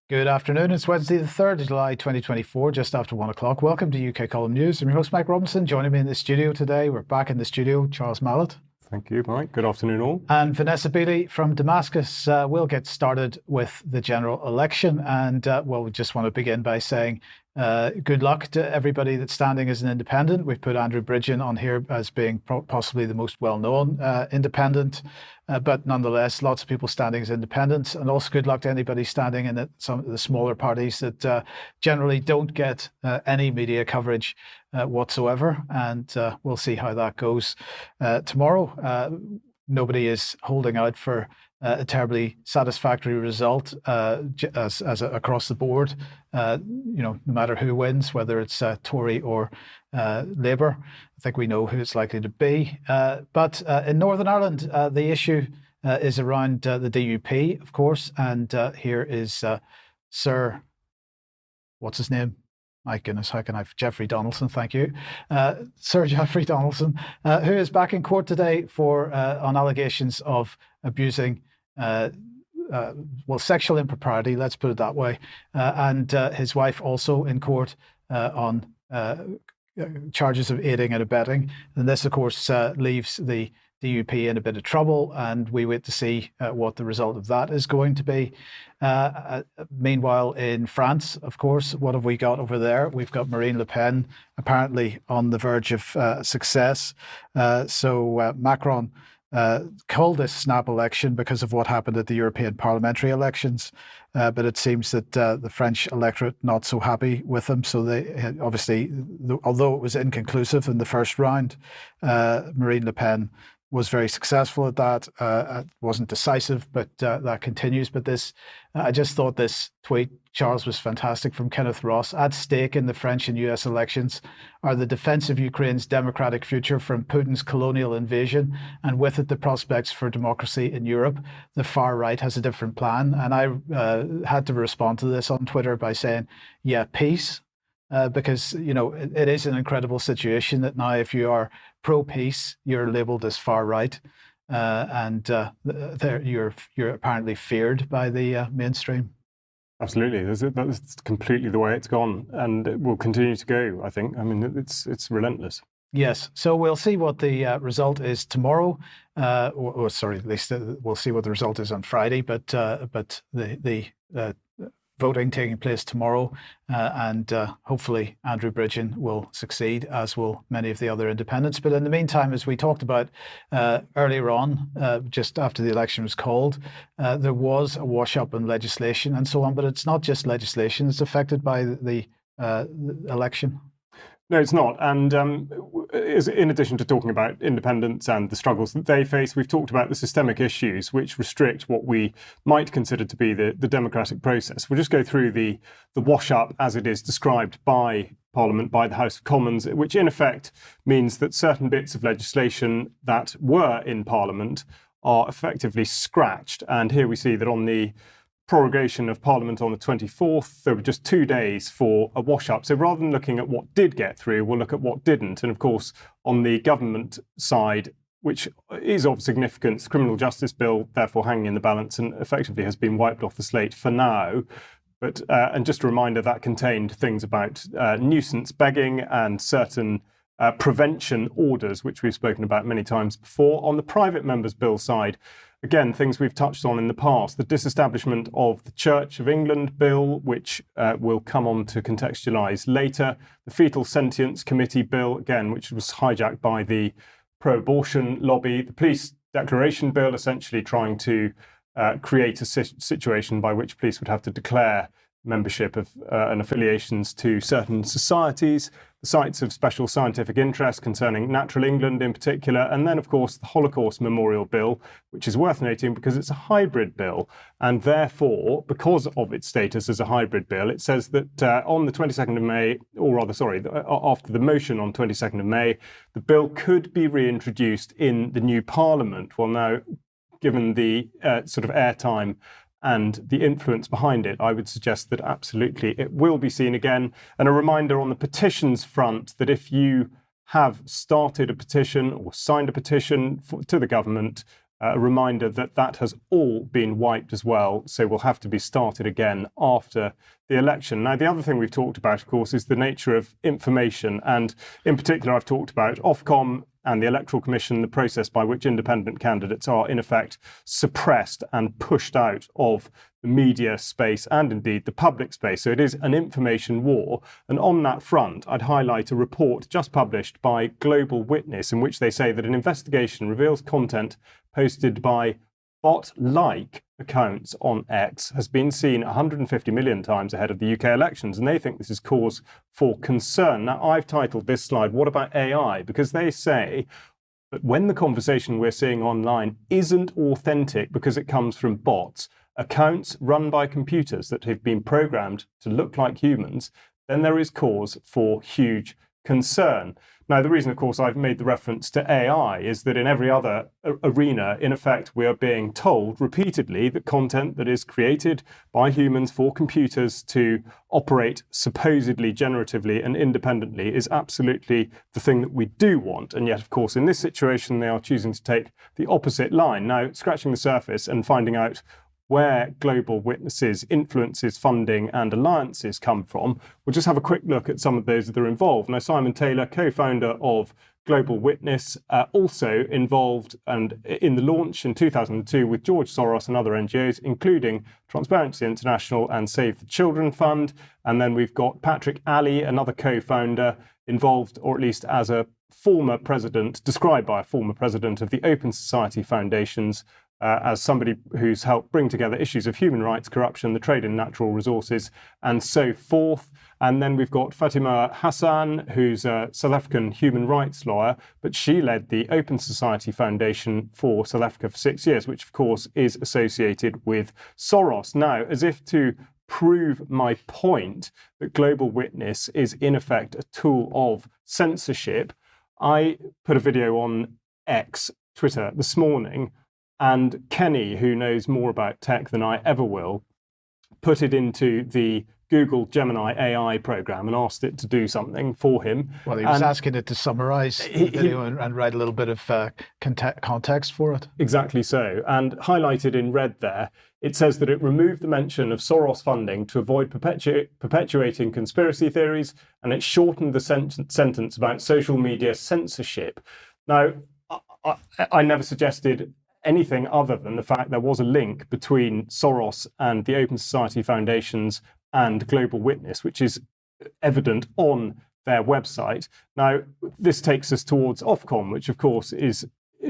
Good afternoon. It's Wednesday, the 3rd of July, 2024, just after 1 o'clock. Welcome to UK Column News. I'm your host, Mike Robinson. Joining me in the studio today, we're back in the studio, Charles Malet. Thank you, Mike. Good afternoon, all. And Vanessa Beeley from Damascus. We'll get started with the general election. And, we just want to begin by saying good luck to everybody that's standing as an independent. We've put Andrew Bridgen on here as being possibly the most well-known independent. But nonetheless, lots of people standing as independents, and also good luck to anybody standing in some of the smaller parties that generally don't get any media coverage whatsoever. And we'll see how that goes tomorrow. Nobody is holding out for a terribly satisfactory result across the board. No matter who wins, whether it's Tory or Labour. I think we know who it's likely to be. But in Northern Ireland, the issue is around the DUP, of course. And here is Sir, what's his name? My goodness, how can I? Jeffrey Donaldson, thank you. Sir Jeffrey Donaldson, who is back in court today on allegations of abusing sexual impropriety, let's put it that way. And his wife also in court on charges of aiding and abetting. And this, of course, leaves the DUP in a bit of trouble, and we wait to see what the result of that is going to be. Meanwhile, in France, of course, what have we got over there? We've got Marine Le Pen apparently on the verge of success. So Macron called this snap election because of what happened at the European parliamentary elections. But it seems that the French electorate not so happy with him. So they obviously, although it was inconclusive in the first round, Marine Le Pen was very successful at that. It wasn't decisive, but that continues. But I just thought this tweet, Charles, was fantastic, from Kenneth Ross. At stake in the French and US elections are the defense of Ukraine's democratic future from Putin's colonial invasion, and with it the prospects for democracy in Europe. The far right has a different plan. And I had to respond to this on Twitter by saying, yeah, peace. Because, it is an incredible situation that now if you are pro-peace, you're labelled as far right. And you're apparently feared by the mainstream. Absolutely. That's completely the way it's gone, and it will continue to go, I think. I mean, it's relentless. Yes. So we'll see what the result is tomorrow. At least we'll see what the result is on Friday. But the voting taking place tomorrow, and hopefully Andrew Bridgen will succeed, as will many of the other independents. But in the meantime, as we talked about earlier on, just after the election was called, there was a wash-up in legislation and so on. But it's not just legislation; it's affected by the election. No, it's not. And in addition to talking about independents and the struggles that they face, we've talked about the systemic issues which restrict what we might consider to be the democratic process. We'll just go through the wash-up as it is described by Parliament, by the House of Commons, which in effect means that certain bits of legislation that were in Parliament are effectively scratched. And here we see that on the prorogation of Parliament on the 24th, there were just 2 days for a wash-up. So rather than looking at what did get through, we'll look at what didn't. And of course, on the government side, which is of significance, the Criminal Justice Bill, therefore hanging in the balance and effectively has been wiped off the slate for now. But and just a reminder, that contained things about nuisance begging and certain prevention orders, which we've spoken about many times before. On the private members' bill side, again, things we've touched on in the past, the Disestablishment of the Church of England bill, which we'll come on to contextualise later. The Fetal Sentience Committee bill, again, which was hijacked by the pro-abortion lobby. The Police Declaration bill, essentially trying to create a situation by which police would have to declare membership of and affiliations to certain societies, the sites of special scientific interest concerning Natural England in particular, and then, of course, the Holocaust Memorial Bill, which is worth noting because it's a hybrid bill, and therefore, because of its status as a hybrid bill, it says that on the 22nd of May, or rather, sorry, after the motion on 22nd of May, the bill could be reintroduced in the new Parliament. Well, now, given the sort of airtime and the influence behind it, I would suggest that absolutely it will be seen again. And a reminder on the petitions front that if you have started a petition or signed a petition to the government A reminder that that has all been wiped as well, so will have to be started again after the election. Now, the other thing we've talked about, of course, is the nature of information. And in particular, I've talked about Ofcom and the Electoral Commission, the process by which independent candidates are, in effect, suppressed and pushed out of the media space and indeed the public space. So it is an information war. And on that front, I'd highlight a report just published by Global Witness, in which they say that an investigation reveals content posted by bot-like accounts on X has been seen 150 million times ahead of the UK elections, and they think this is cause for concern. Now, I've titled this slide, "What about AI?" because they say that when the conversation we're seeing online isn't authentic because it comes from bots, accounts run by computers that have been programmed to look like humans, then there is cause for huge concern. Now, the reason, of course, I've made the reference to AI is that in every other arena, in effect, we are being told repeatedly that content that is created by humans for computers to operate supposedly generatively and independently is absolutely the thing that we do want. And yet, of course, in this situation, they are choosing to take the opposite line. Now, scratching the surface and finding out where Global Witness's influences, funding and alliances come from, we'll just have a quick look at some of those that are involved. Now, Simon Taylor, co-founder of Global Witness, also involved and in the launch in 2002 with George Soros and other NGOs, including Transparency International and Save the Children Fund. And then we've got Patrick Alley, another co-founder, involved, or at least as a former president, described by a former president of the Open Society Foundations, as somebody who's helped bring together issues of human rights, corruption, the trade in natural resources, and so forth. And then we've got Fatima Hassan, who's a South African human rights lawyer, but she led the Open Society Foundation for South Africa for 6 years, which of course is associated with Soros. Now, as if to prove my point that Global Witness is in effect a tool of censorship, I put a video on X, Twitter, this morning, and Kenny, who knows more about tech than I ever will, put it into the Google Gemini AI program and asked it to do something for him. Well, he was asking it to summarize the video and write a little bit of context for it. Exactly so. And highlighted in red there, it says that it removed the mention of Soros funding to avoid perpetuating conspiracy theories, and it shortened the sentence about social media censorship. Now, I never suggested anything other than the fact there was a link between Soros and the Open Society Foundations and Global Witness, which is evident on their website. Now, this takes us towards Ofcom, which of course is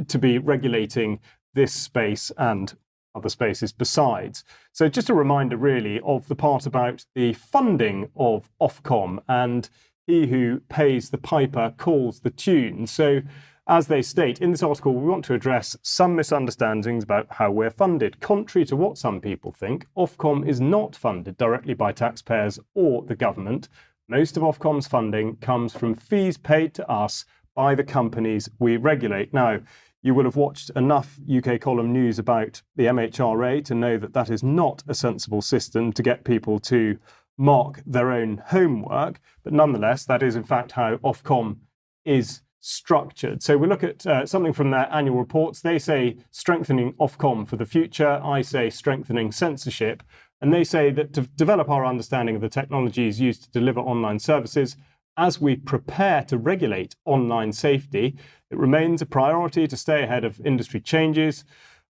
to be regulating this space and other spaces besides. So just a reminder really of the part about the funding of Ofcom, and he who pays the piper calls the tune. So as they state in this article, we want to address some misunderstandings about how we're funded. Contrary to what some people think, Ofcom is not funded directly by taxpayers or the government. Most of Ofcom's funding comes from fees paid to us by the companies we regulate. Now, you will have watched enough UK column news about the MHRA to know that that is not a sensible system to get people to mark their own homework. But nonetheless, that is in fact how Ofcom is structured. So we look at something from their annual reports. They say strengthening Ofcom for the future. I say strengthening censorship. And they say that to develop our understanding of the technologies used to deliver online services, as we prepare to regulate online safety, it remains a priority to stay ahead of industry changes.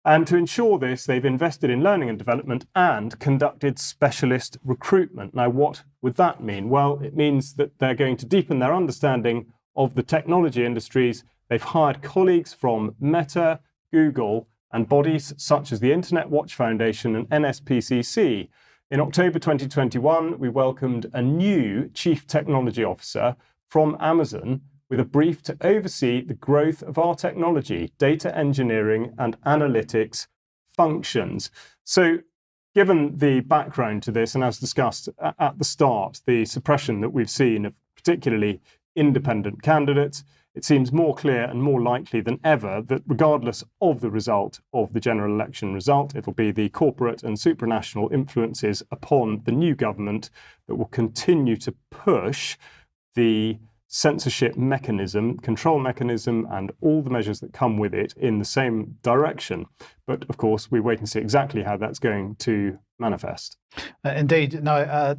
And to ensure this, they've invested in learning and development and conducted specialist recruitment. Now, what would that mean? Well, it means that they're going to deepen their understanding of the technology industries. They've hired colleagues from Meta, Google, and bodies such as the Internet Watch Foundation and NSPCC. In October 2021, we welcomed a new chief technology officer from Amazon with a brief to oversee the growth of our technology, data engineering, and analytics functions. So, given the background to this, and as discussed at the start, the suppression that we've seen of particularly independent candidates, it seems more clear and more likely than ever that regardless of the result of the general election result, it'll be the corporate and supranational influences upon the new government that will continue to push the censorship mechanism, control mechanism, and all the measures that come with it in the same direction. But of course, we wait and see exactly how that's going to manifest. Indeed. Now,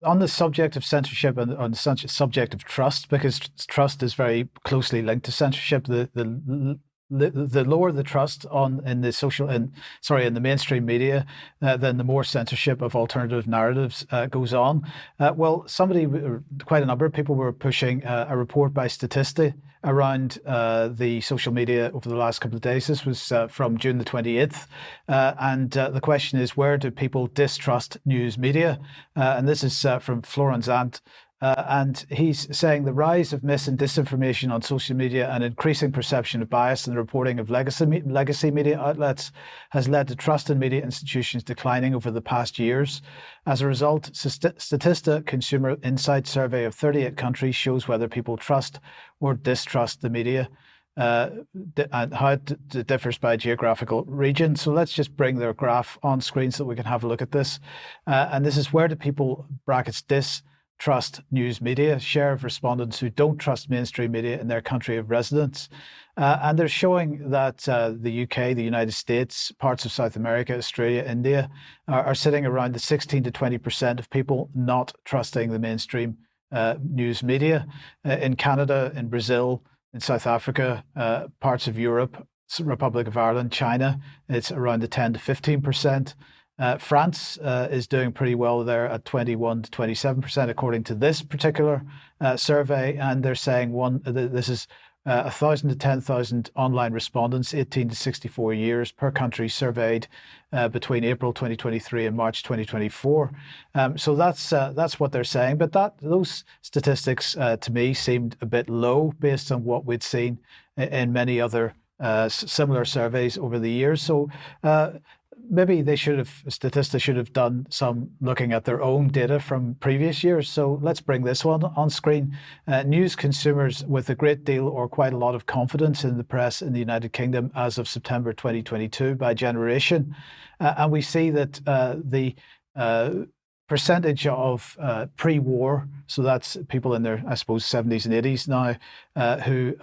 on the subject of censorship and on the subject of trust, because trust is very closely linked to censorship, the lower the trust in the mainstream media, then the more censorship of alternative narratives goes on. Quite a number of people were pushing a report by Statista around the social media over the last couple of days. This was from June the 28th. And the question is, where do people distrust news media? And this is from Florence Ant. And he's saying the rise of mis and disinformation on social media and increasing perception of bias in the reporting of legacy media outlets has led to trust in media institutions declining over the past years. As a result, Statista Consumer Insight survey of 38 countries shows whether people trust or distrust the media. And how it differs by geographical region. So let's just bring their graph on screen so that we can have a look at this. And this is where do people, brackets, distrust news media, share of respondents who don't trust mainstream media in their country of residence. And they're showing that the UK, the United States, parts of South America, Australia, India are sitting around the 16 to 20% of people not trusting the mainstream news media. In Canada, in Brazil, in South Africa, parts of Europe, Republic of Ireland, China, it's around the 10 to 15%. France is doing pretty well there at 21 to 27%, according to this particular survey. And they're saying this is 1,000 to 10,000 online respondents, 18 to 64 years per country surveyed between April 2023 and March 2024. So that's what they're saying. But those statistics to me seemed a bit low based on what we'd seen in many other similar surveys over the years. So maybe Statista should have done some looking at their own data from previous years. So let's bring this one on screen. News consumers with a great deal or quite a lot of confidence in the press in the United Kingdom as of September 2022 by generation. And we see that the percentage of pre-war, so that's people in their, I suppose, 70s and 80s now, who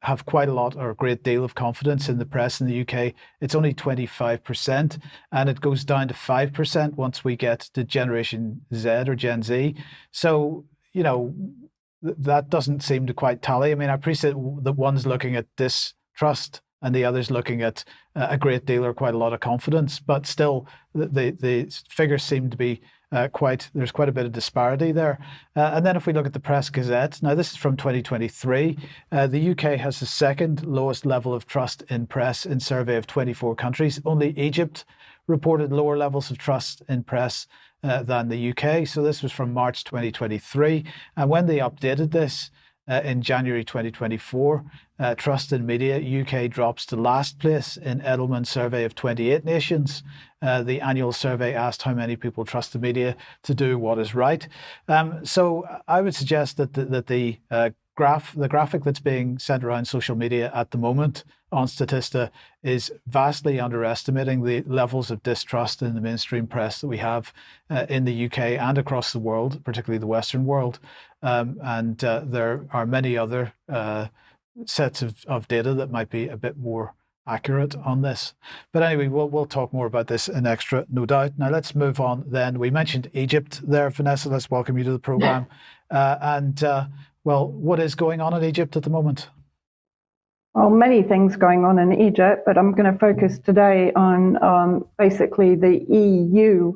have quite a lot or a great deal of confidence in the press in the UK. It's only 25%, and it goes down to 5% once we get to Generation Z or Gen Z. So, that doesn't seem to quite tally. I mean, I appreciate that one's looking at distrust and the other's looking at a great deal or quite a lot of confidence, but still the figures seem to be there's quite a bit of disparity there. And then if we look at the Press Gazette, now this is from 2023, the UK has the second lowest level of trust in press in survey of 24 countries. Only Egypt reported lower levels of trust in press than the UK. So this was from March 2023. And when they updated this in January 2024, trust in media, UK drops to last place in Edelman's survey of 28 nations. The annual survey asked how many people trust the media to do what is right. So I would suggest that the graphic that's being sent around social media at the moment on Statista is vastly underestimating the levels of distrust in the mainstream press that we have in the UK and across the world, particularly the Western world. And there are many other sets of data that might be a bit more accurate on this. But anyway, we'll talk more about this in extra, no doubt. Now let's move on then. We mentioned Egypt there, Vanessa. Let's welcome you to the program. Well, what is going on in Egypt at the moment? Well, many things going on in Egypt, but I'm going to focus today on basically the EU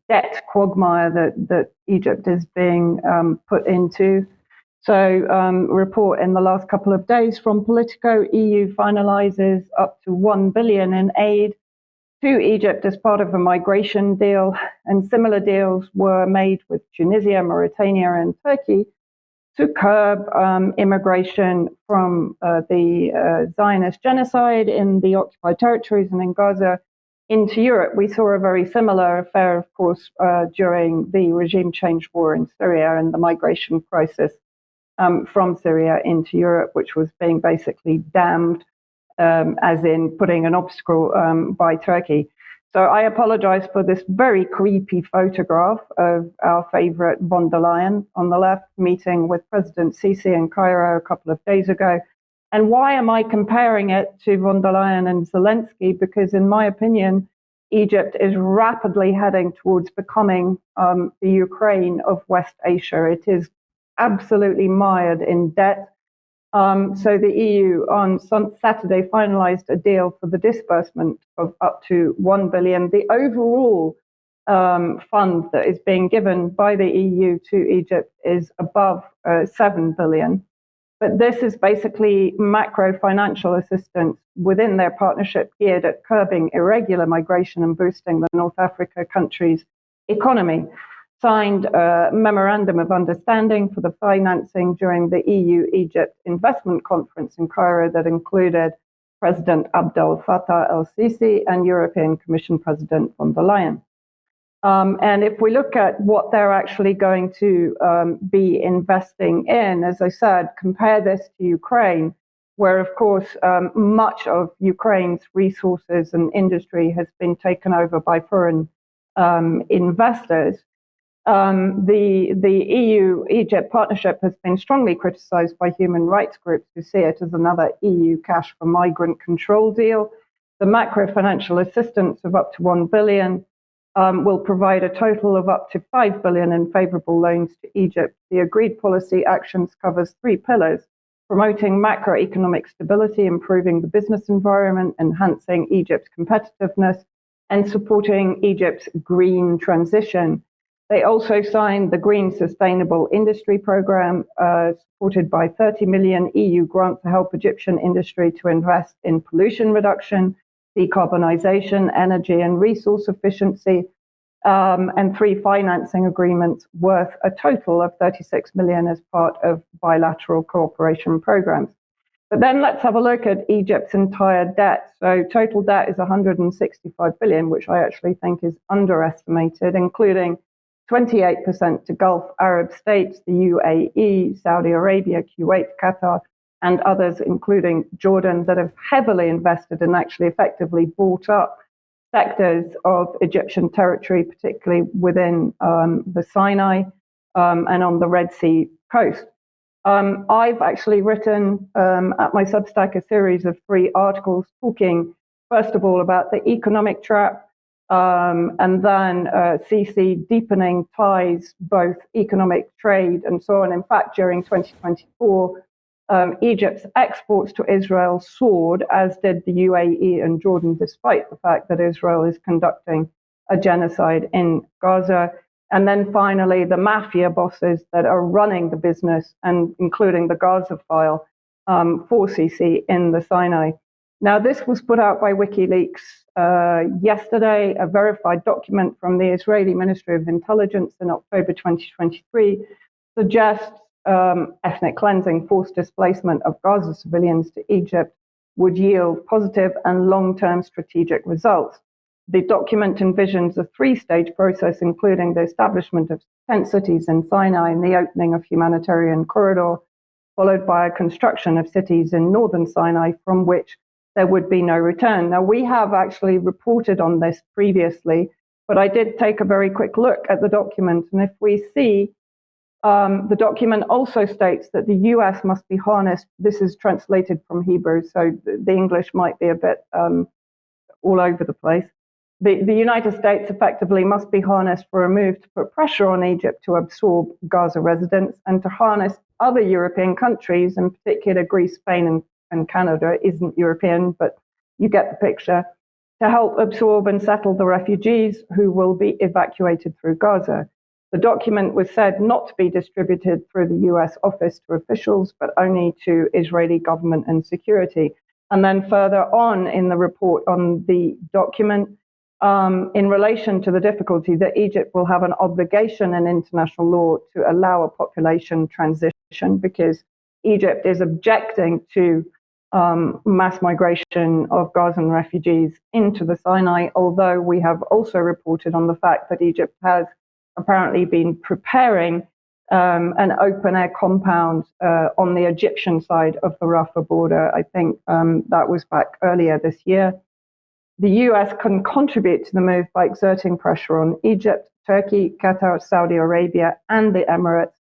debt quagmire that Egypt is being put into. So, report in the last couple of days from Politico, EU finalizes up to 1 billion in aid to Egypt as part of a migration deal, and similar deals were made with Tunisia, Mauritania, and Turkey to curb immigration from the Zionist genocide in the occupied territories and in Gaza into Europe. We saw a very similar affair, of course, during the regime change war in Syria and the migration crisis from Syria into Europe, which was being basically damned, as in putting an obstacle by Turkey. So I apologize for this very creepy photograph of our favorite von der Leyen on the left meeting with President Sisi in Cairo a couple of days ago. And why am I comparing it to von der Leyen and Zelensky? Because in my opinion, Egypt is rapidly heading towards becoming the Ukraine of West Asia. It is absolutely mired in debt. So the EU on Saturday finalized a deal for the disbursement of up to 1 billion. The overall fund that is being given by the EU to Egypt is above 7 billion. But this is basically macro financial assistance within their partnership geared at curbing irregular migration and boosting the North Africa country's economy. Signed a memorandum of understanding for the financing during the EU-Egypt investment conference in Cairo that included President Abdel Fattah el-Sisi and European Commission President von der Leyen. And if we look at what they're actually going to be investing in, as I said, compare this to Ukraine, where, of course, much of Ukraine's resources and industry has been taken over by foreign investors. The EU-Egypt partnership has been strongly criticized by human rights groups who see it as another EU cash for migrant control deal. The macro-financial assistance of up to 1 billion will provide a total of up to 5 billion in favorable loans to Egypt. The agreed policy actions covers 3 pillars: promoting macroeconomic stability, improving the business environment, enhancing Egypt's competitiveness, and supporting Egypt's green transition. They also signed the Green Sustainable Industry Programme, supported by 30 million EU grant to help Egyptian industry to invest in pollution reduction, decarbonisation, energy and resource efficiency, and 3 financing agreements worth a total of 36 million as part of bilateral cooperation programs. But then let's have a look at Egypt's entire debt. So total debt is 165 billion, which I actually think is underestimated, including 28% to Gulf Arab states, the UAE, Saudi Arabia, Kuwait, Qatar, and others, including Jordan, that have heavily invested and actually effectively bought up sectors of Egyptian territory, particularly within the Sinai and on the Red Sea coast. I've actually written at my Substack a series of 3 articles talking, first of all, about the economic trap, and then Sisi deepening ties, both economic, trade, and so on. In fact, during 2024, Egypt's exports to Israel soared, as did the UAE and Jordan, despite the fact that Israel is conducting a genocide in Gaza. And then finally, the mafia bosses that are running the business, and including the Gaza file for Sisi in the Sinai. Now, this was put out by WikiLeaks yesterday. A verified document from the Israeli Ministry of Intelligence in October 2023 suggests ethnic cleansing, forced displacement of Gaza civilians to Egypt would yield positive and long-term strategic results. The document envisions a 3-stage process, including the establishment of tent cities in Sinai and the opening of humanitarian corridor, followed by a construction of cities in northern Sinai from which there would be no return. Now, we have actually reported on this previously, but I did take a very quick look at the document. And if we see, the document also states that the US must be harnessed. This is translated from Hebrew, so the English might be a bit all over the place. The United States effectively must be harnessed for a move to put pressure on Egypt to absorb Gaza residents and to harness other European countries, in particular Greece, Spain, and Canada isn't European, but you get the picture, to help absorb and settle the refugees who will be evacuated through Gaza. The document was said not to be distributed through the US office to officials, but only to Israeli government and security. And then further on in the report on the document, in relation to the difficulty that Egypt will have an obligation in international law to allow a population transition, because Egypt is objecting to mass migration of Gazan refugees into the Sinai, although we have also reported on the fact that Egypt has apparently been preparing an open-air compound on the Egyptian side of the Rafah border. I think that was back earlier this year. The US can contribute to the move by exerting pressure on Egypt, Turkey, Qatar, Saudi Arabia, and the Emirates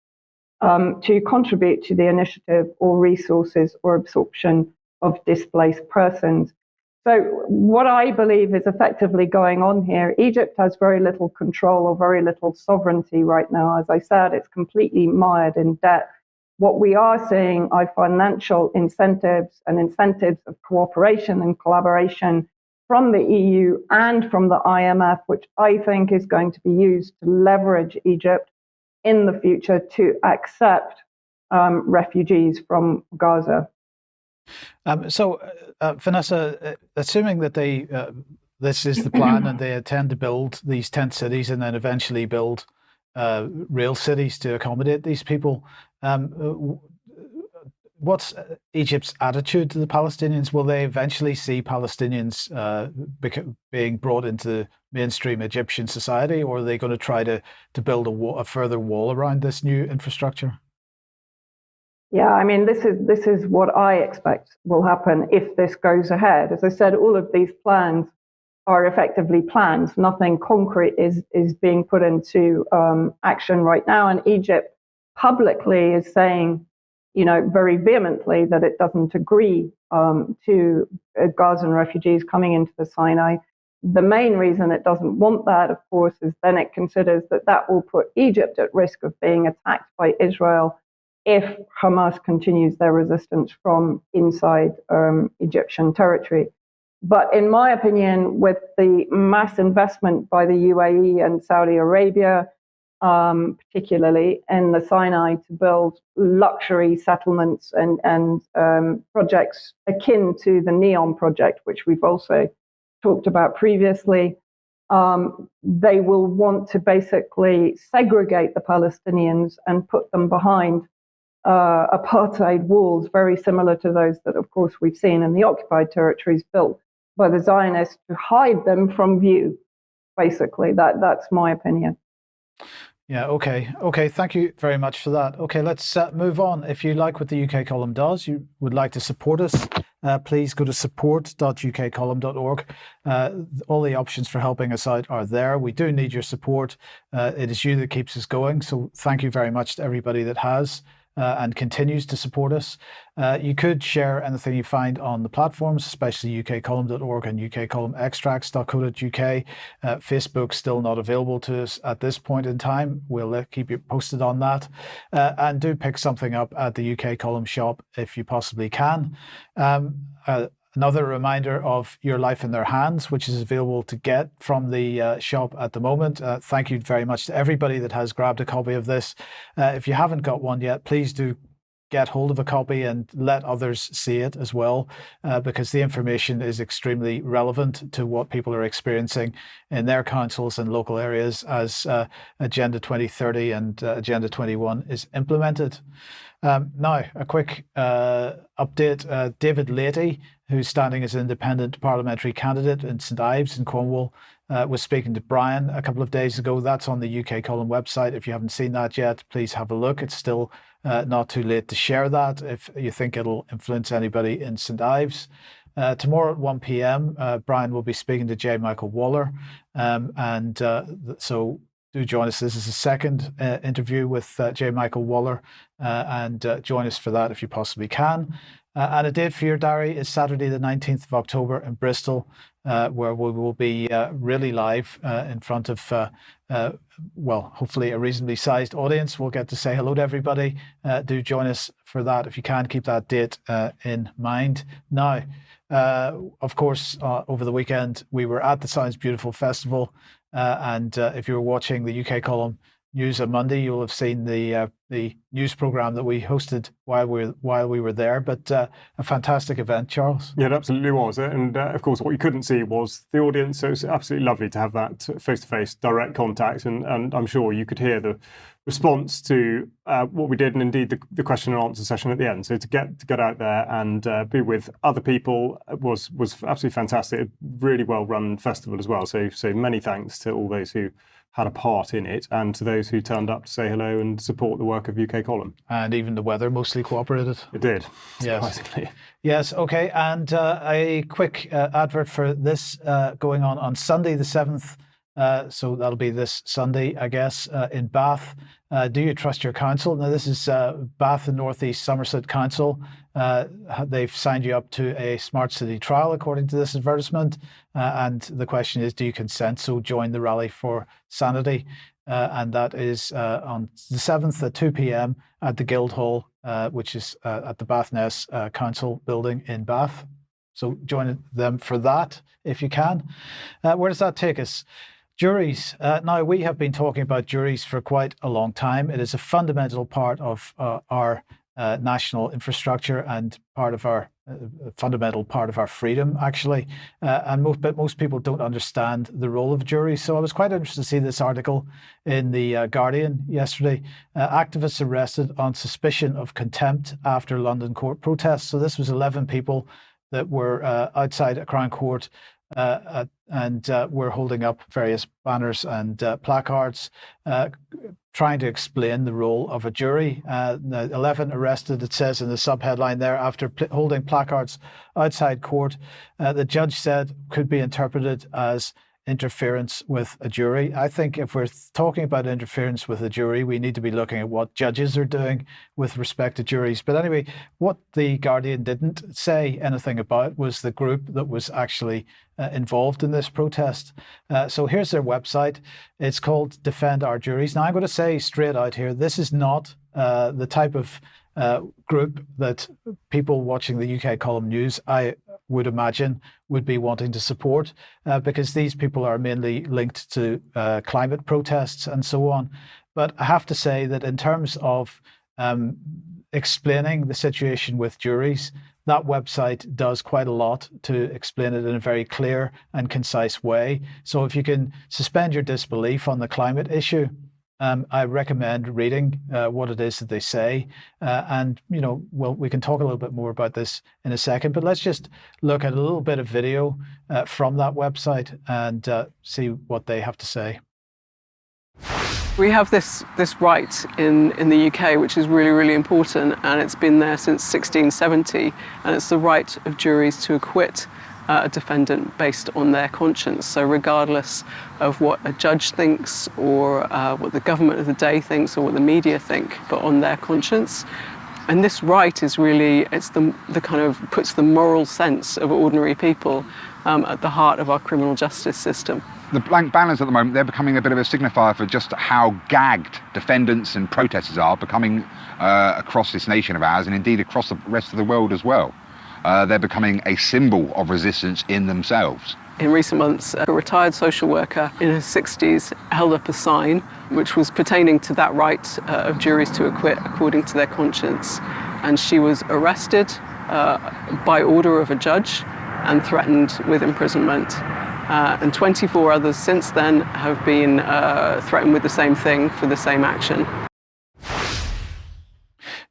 to contribute to the initiative or resources or absorption of displaced persons. So what I believe is effectively going on here, Egypt has very little control or very little sovereignty right now. As I said, it's completely mired in debt. What we are seeing are financial incentives and incentives of cooperation and collaboration from the EU and from the IMF, which I think is going to be used to leverage Egypt in the future to accept refugees from Gaza. Vanessa, assuming that this is the plan and they intend to build these tent cities and then eventually build real cities to accommodate these people, what's Egypt's attitude to the Palestinians? Will they eventually see Palestinians being brought into mainstream Egyptian society, or are they going to try to build a further wall around this new infrastructure? Yeah, I mean, this is what I expect will happen if this goes ahead. As I said, all of these plans are effectively plans. Nothing concrete is being put into action right now. And Egypt publicly is saying, very vehemently that it doesn't agree to Gazan refugees coming into the Sinai. The main reason it doesn't want that, of course, is then it considers that will put Egypt at risk of being attacked by Israel if Hamas continues their resistance from inside Egyptian territory. But in my opinion, with the mass investment by the UAE and Saudi Arabia, particularly in the Sinai, to build luxury settlements and projects akin to the NEOM project, which we've also talked about previously, they will want to basically segregate the Palestinians and put them behind apartheid walls, very similar to those that, of course, we've seen in the occupied territories built by the Zionists to hide them from view. Basically, that's my opinion. Yeah, okay. Thank you very much for that. Okay, let's move on. If you like what the UK Column does, you would like to support us, please go to support.ukcolumn.org. All the options for helping us out are there. We do need your support. It is you that keeps us going. So thank you very much to everybody that has and continues to support us. You could share anything you find on the platforms, especially ukcolumn.org and ukcolumnextracts.co.uk. Facebook's still not available to us at this point in time. We'll keep you posted on that. And do pick something up at the UK Column shop if you possibly can. Another reminder of Your Life in Their Hands, which is available to get from the shop at the moment. Thank you very much to everybody that has grabbed a copy of this. If you haven't got one yet, please do get hold of a copy and let others see it as well, because the information is extremely relevant to what people are experiencing in their councils and local areas as Agenda 2030 and Agenda 21 is implemented. Now, a quick update. David Leahy, who's standing as an independent parliamentary candidate in St Ives in Cornwall, was speaking to Brian a couple of days ago. That's on the UK Column website. If you haven't seen that yet, please have a look. It's still not too late to share that if you think it'll influence anybody in St Ives. Tomorrow at 1 p.m, Brian will be speaking to J. Michael Waller. So do join us. This is the second interview with J. Michael Waller, and join us for that if you possibly can. And a date for your diary is Saturday the 19th of October in Bristol, where we will be really live in front of, hopefully a reasonably sized audience. We'll get to say hello to everybody. Do join us for that if you can. Keep that date in mind. Now, of course, over the weekend, we were at the Sounds Beautiful Festival. And if you were watching the UK Column News on Monday, you will have seen the news program that we hosted while we were there. But a fantastic event, Charles. Yeah, it absolutely was. And of course, what you couldn't see was the audience. So it's absolutely lovely to have that face-to-face direct contact. And I'm sure you could hear the response to what we did, and indeed the question and answer session at the end. So to get out there and be with other people was absolutely fantastic. A really well run festival as well. So many thanks to all those who had a part in it, and to those who turned up to say hello and support the work of UK Column. And even the weather mostly cooperated. It did, Yes. surprisingly. Yes, okay. And a quick advert for this going on Sunday the 7th. So that'll be this Sunday, I guess, in Bath. Do you trust your council? Now, this is Bath and North East Somerset Council. They've signed you up to a smart city trial, according to this advertisement. And the question is, do you consent? So join the Rally for Sanity. And that is on the 7th at 2 p.m. at the Guildhall, which is at the Bathness Council building in Bath. So join them for that if you can. Where does that take us? Juries. Now, we have been talking about juries for quite a long time. It is a fundamental part of our national infrastructure and part of our fundamental part of our freedom, actually. And most people don't understand the role of juries. So I was quite interested to see this article in the Guardian yesterday. Activists arrested on suspicion of contempt after London court protests. So this was 11 people that were outside a Crown Court and we're holding up various banners and placards trying to explain the role of a jury. 11 arrested, it says in the subheadline there, after holding placards outside court. The judge said could be interpreted as interference with a jury. I think if we're talking about interference with a jury, we need to be looking at what judges are doing with respect to juries. But anyway, what the Guardian didn't say anything about was the group that was actually involved in this protest. So here's their website. It's called Defend Our Juries. Now I'm going to say straight out here, this is not the type of group that people watching the UK Column News, I would imagine, would be wanting to support, because these people are mainly linked to climate protests and so on. But I have to say that in terms of explaining the situation with juries, that website does quite a lot to explain it in a very clear and concise way. So if you can suspend your disbelief on the climate issue, I recommend reading what it is that they say. And, well, we can talk a little bit more about this in a second, but let's just look at a little bit of video from that website and see what they have to say. We have this right in the UK, which is really, really important, and it's been there since 1670, and it's the right of juries to acquit a defendant based on their conscience. So regardless of what a judge thinks or what the government of the day thinks or what the media think, but on their conscience. And this right is really, it's the kind of puts the moral sense of ordinary people at the heart of our criminal justice system. The blank banners at the moment, they're becoming a bit of a signifier for just how gagged defendants and protesters are becoming across this nation of ours, and indeed across the rest of the world as well. They're becoming a symbol of resistance in themselves. In recent months, a retired social worker in her 60s held up a sign which was pertaining to that right of juries to acquit according to their conscience. And she was arrested by order of a judge and threatened with imprisonment. And 24 others since then have been threatened with the same thing for the same action.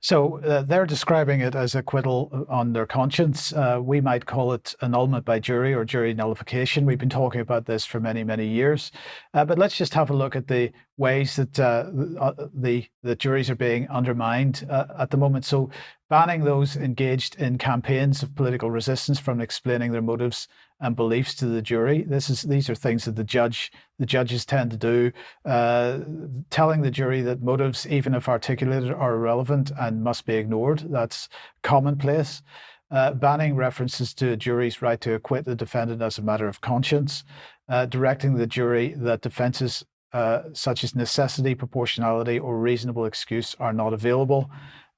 So they're describing it as acquittal on their conscience. We might call it annulment by jury or jury nullification. We've been talking about this for many, many years. But let's just have a look at the ways that the juries are being undermined at the moment. So banning those engaged in campaigns of political resistance from explaining their motives and beliefs to the jury. These are things that the judges tend to do. Telling the jury that motives, even if articulated, are irrelevant and must be ignored. That's commonplace. Banning references to a jury's right to acquit the defendant as a matter of conscience. Directing the jury that defences such as necessity, proportionality, or reasonable excuse are not available.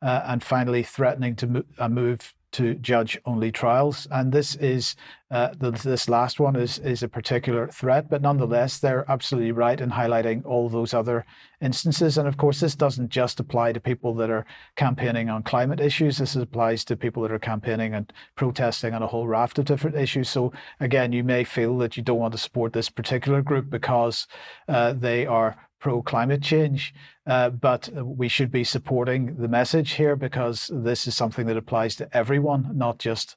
And finally, threatening to move to judge-only trials. And this is this last one is a particular threat, but nonetheless, they're absolutely right in highlighting all those other instances. And of course, this doesn't just apply to people that are campaigning on climate issues. This applies to people that are campaigning and protesting on a whole raft of different issues. So again, you may feel that you don't want to support this particular group because they are pro-climate change, but we should be supporting the message here, because this is something that applies to everyone, not just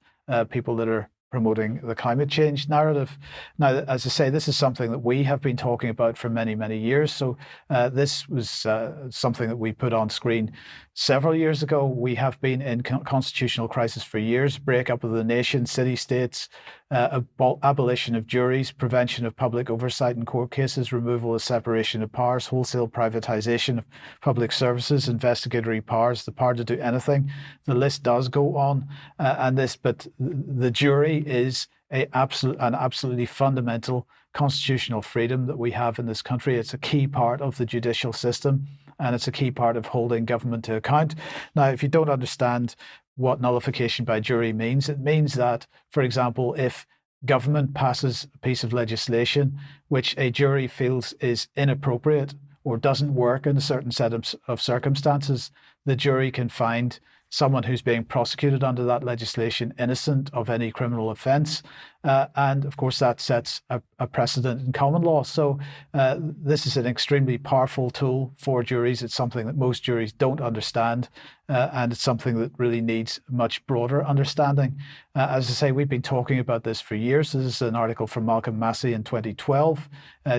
people that are promoting the climate change narrative. Now, as I say, this is something that we have been talking about for many, many years. So this was something that we put on screen several years ago. We have been in constitutional crisis for years: breakup of the nation, city-states, abolition of juries, prevention of public oversight in court cases, removal of separation of powers, wholesale privatization of public services, investigatory powers, the power to do anything. The list does go on, but the jury is an absolutely fundamental constitutional freedom that we have in this country. It's a key part of the judicial system, and it's a key part of holding government to account. Now, if you don't understand what nullification by jury means, it means that, for example, if government passes a piece of legislation which a jury feels is inappropriate or doesn't work in a certain set of circumstances, the jury can find someone who's being prosecuted under that legislation innocent of any criminal offence. And of course, that sets a precedent in common law. So this is an extremely powerful tool for juries. It's something that most juries don't understand, and it's something that really needs much broader understanding. As I say, we've been talking about this for years. This is an article from Malcolm Massey in 2012,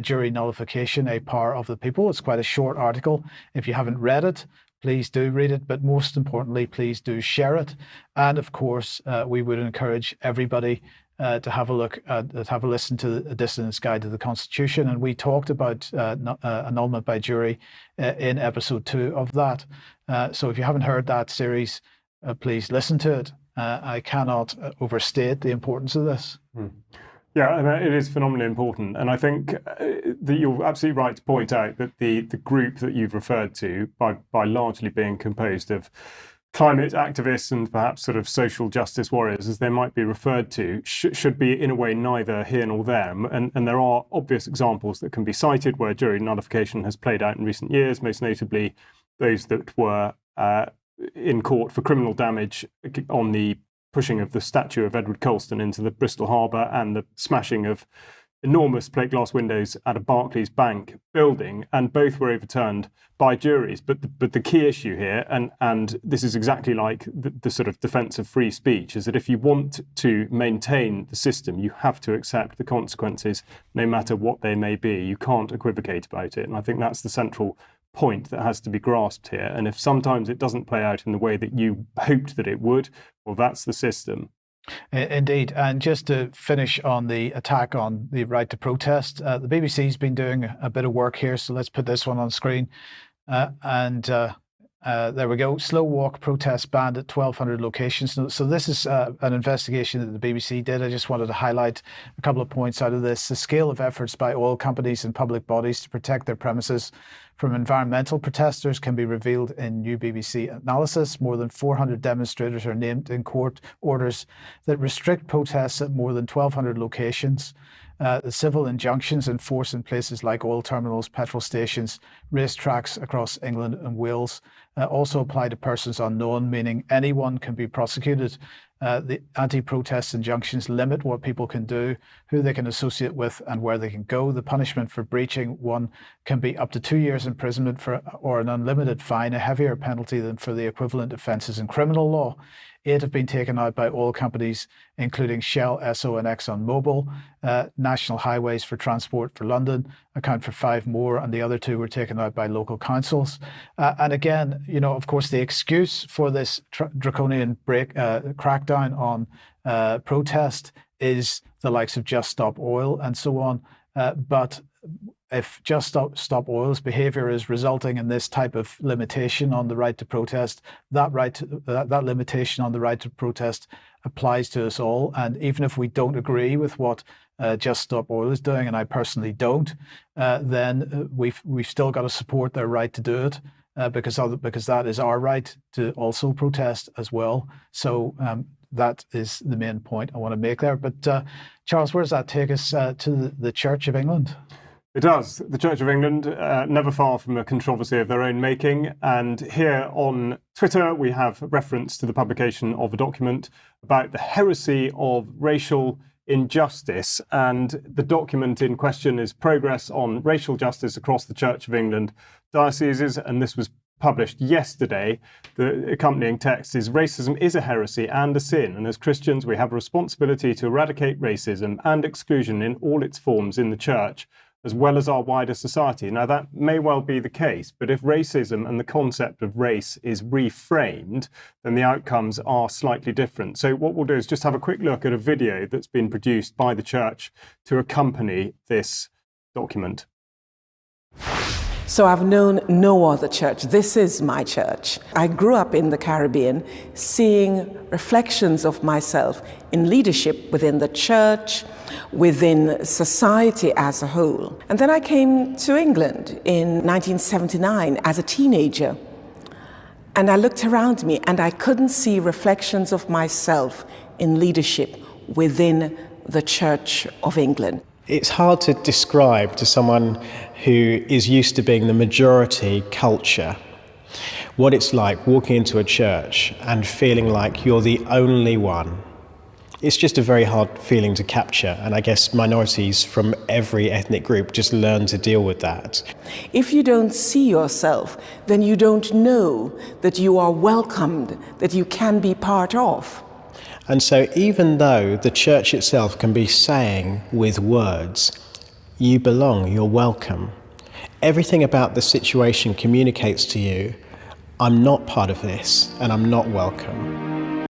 Jury Nullification, A Power of the People. It's quite a short article. If you haven't read it, please do read it, but most importantly, please do share it. And of course, we would encourage everybody to have a listen to the Dissident's Guide to the Constitution. And we talked about annulment by jury in episode 2 of that. So if you haven't heard that series, please listen to it. I cannot overstate the importance of this. Yeah, and it is phenomenally important. And I think that you're absolutely right to point out that the group that you've referred to, by largely being composed of climate activists and perhaps sort of social justice warriors, as they might be referred to, should be in a way neither here nor there. And there are obvious examples that can be cited where jury nullification has played out in recent years, most notably those that were in court for criminal damage on the pushing of the statue of Edward Colston into the Bristol Harbour and the smashing of enormous plate glass windows at a Barclays Bank building, and both were overturned by juries. But the key issue here, and this is exactly like the sort of defence of free speech, is that if you want to maintain the system, you have to accept the consequences, no matter what they may be. You can't equivocate about it. And I think that's the central point that has to be grasped here. And if sometimes it doesn't play out in the way that you hoped that it would, well, that's the system. Indeed. And just to finish on the attack on the right to protest, the BBC's been doing a bit of work here, so let's put this one on screen. There we go. Slow walk protests banned at 1,200 locations. So this is an investigation that the BBC did. I just wanted to highlight a couple of points out of this. The scale of efforts by oil companies and public bodies to protect their premises from environmental protesters can be revealed in new BBC analysis. More than 400 demonstrators are named in court orders that restrict protests at more than 1,200 locations. The civil injunctions in force in places like oil terminals, petrol stations, racetracks across England and Wales also apply to persons unknown, meaning anyone can be prosecuted. The anti-protest injunctions limit what people can do, who they can associate with, and where they can go. The punishment for breaching one can be up to 2 years imprisonment or an unlimited fine, a heavier penalty than for the equivalent offences in criminal law. 8 have been taken out by oil companies, including Shell, Esso and ExxonMobil. National Highways for Transport for London account for 5 more, and the other 2 were taken out by local councils. And again, of course, the excuse for this draconian crackdown on protest is the likes of Just Stop Oil and so on. But if Just Stop Oil's behaviour is resulting in this type of limitation on the right to protest, that limitation on the right to protest applies to us all. And even if we don't agree with what Just Stop Oil is doing, and I personally don't, then we've still got to support their right to do it, because that is our right to also protest as well. So that is the main point I want to make there. But Charles, where does that take us to the Church of England? It does. The Church of England, never far from a controversy of their own making. And here on Twitter, we have reference to the publication of a document about the heresy of racial injustice. And the document in question is Progress on Racial Justice Across the Church of England Dioceses, and this was published yesterday. The accompanying text is: racism is a heresy and a sin, and as Christians we have a responsibility to eradicate racism and exclusion in all its forms in the church, as well as our wider society. Now, that may well be the case, but if racism and the concept of race is reframed, then the outcomes are slightly different. So what we'll do is just have a quick look at a video that's been produced by the church to accompany this document. So I've known no other church. This is my church. I grew up in the Caribbean, seeing reflections of myself in leadership within the church, within society as a whole. And then I came to England in 1979 as a teenager. And I looked around me and I couldn't see reflections of myself in leadership within the Church of England. It's hard to describe to someone who is used to being the majority culture what it's like walking into a church and feeling like you're the only one. It's just a very hard feeling to capture, and I guess minorities from every ethnic group just learn to deal with that. If you don't see yourself, then you don't know that you are welcomed, that you can be part of. And so even though the church itself can be saying with words, you belong, you're welcome, everything about the situation communicates to you, I'm not part of this and I'm not welcome.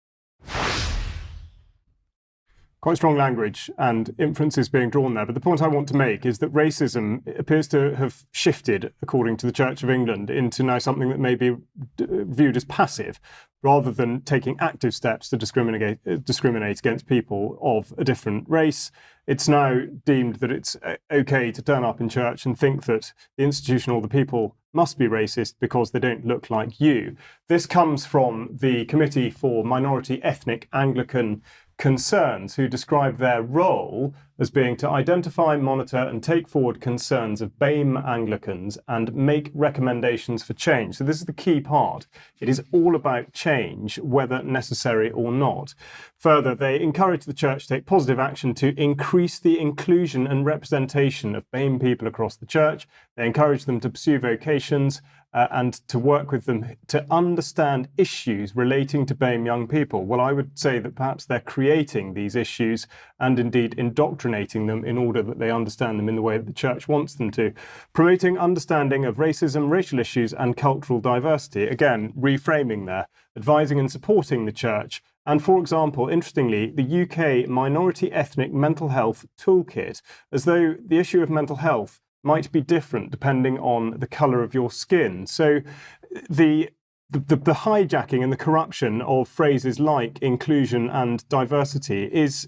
Quite strong language and inferences being drawn there. But the point I want to make is that racism appears to have shifted, according to the Church of England, into now something that may be viewed as passive, rather than taking active steps to discriminate against people of a different race. It's now deemed that it's okay to turn up in church and think that the institution or the people must be racist because they don't look like you. This comes from the Committee for Minority Ethnic Anglican Concerns, who describe their role as being to identify, monitor and take forward concerns of BAME Anglicans and make recommendations for change. So this is the key part. It is all about change, whether necessary or not. Further, they encourage the church to take positive action to increase the inclusion and representation of BAME people across the church. They encourage them to pursue vocations and to work with them to understand issues relating to BAME young people. Well, I would say that perhaps they're creating these issues and indeed indoctrinating them in order that they understand them in the way that the church wants them to. Promoting understanding of racism, racial issues and cultural diversity. Again, reframing there, advising and supporting the church. And for example, interestingly, the UK Minority Ethnic Mental Health Toolkit, as though the issue of mental health might be different depending on the colour of your skin. So the hijacking and the corruption of phrases like inclusion and diversity is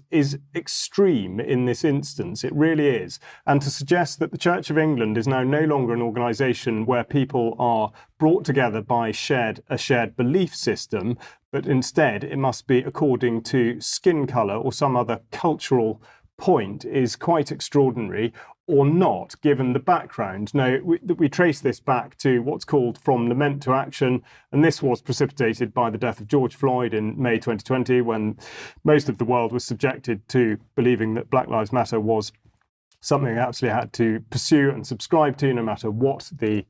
extreme in this instance. It really is. And to suggest that the Church of England is now no longer an organisation where people are brought together by a shared belief system, but instead it must be according to skin colour or some other cultural point is quite extraordinary, or not, given the background. Now, we trace this back to what's called From Lament to Action, and this was precipitated by the death of George Floyd in May 2020, when most of the world was subjected to believing that Black Lives Matter was something they absolutely had to pursue and subscribe to, no matter what the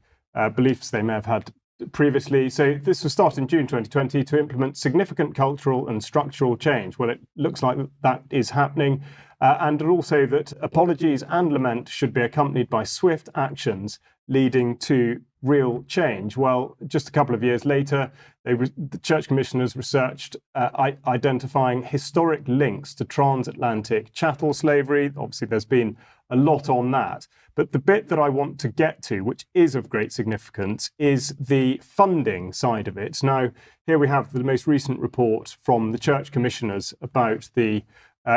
beliefs they may have had previously. So this was started in June 2020 to implement significant cultural and structural change. Well, it looks like that is happening. And also that apologies and lament should be accompanied by swift actions leading to real change. Well, just a couple of years later, the Church Commissioners researched identifying historic links to transatlantic chattel slavery. Obviously, there's been a lot on that. But the bit that I want to get to, which is of great significance, is the funding side of it. Now, here we have the most recent report from the Church Commissioners about the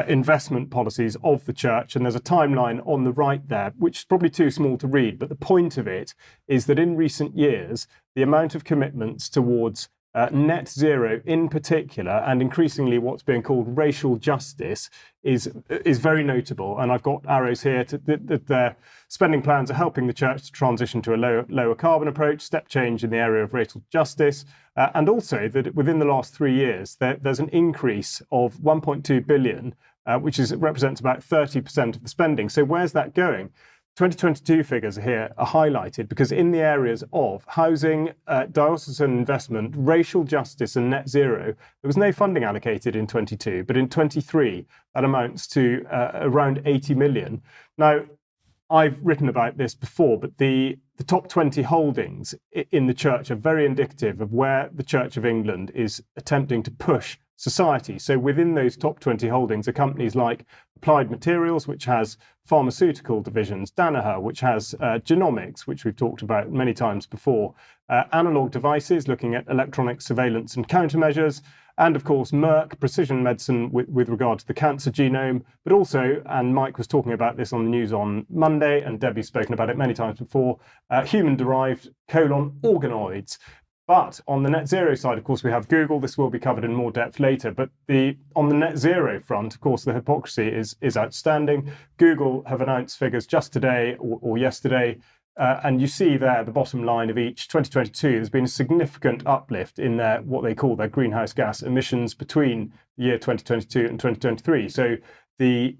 investment policies of the church, and there's a timeline on the right there, which is probably too small to read, but the point of it is that in recent years, the amount of commitments towards net zero in particular, and increasingly what's being called racial justice, is very notable. And I've got arrows here that their spending plans are helping the church to transition to a lower carbon approach, step change in the area of racial justice, and also that within the last 3 years, there's an increase of 1.2 billion, which represents about 30% of the spending. So where's that going? 2022 figures here are highlighted because in the areas of housing, diocesan investment, racial justice and net zero, there was no funding allocated in 22, but in 23, that amounts to around 80 million. Now, I've written about this before, but the top 20 holdings in the church are very indicative of where the Church of England is attempting to push society. So within those top 20 holdings are companies like Applied Materials, which has pharmaceutical divisions, Danaher, which has genomics, which we've talked about many times before, Analog Devices, looking at electronic surveillance and countermeasures, and of course Merck, precision medicine with regard to the cancer genome, but also, and Mike was talking about this on the news on Monday, and Debbie's spoken about it many times before, human-derived organoids. But on the net zero side, of course, we have Google. This will be covered in more depth later. But on the net zero front, of course, the hypocrisy is outstanding. Google have announced figures just today or yesterday. And you see there the bottom line of each. 2022, there's been a significant uplift in what they call their greenhouse gas emissions between the year 2022 and 2023. So the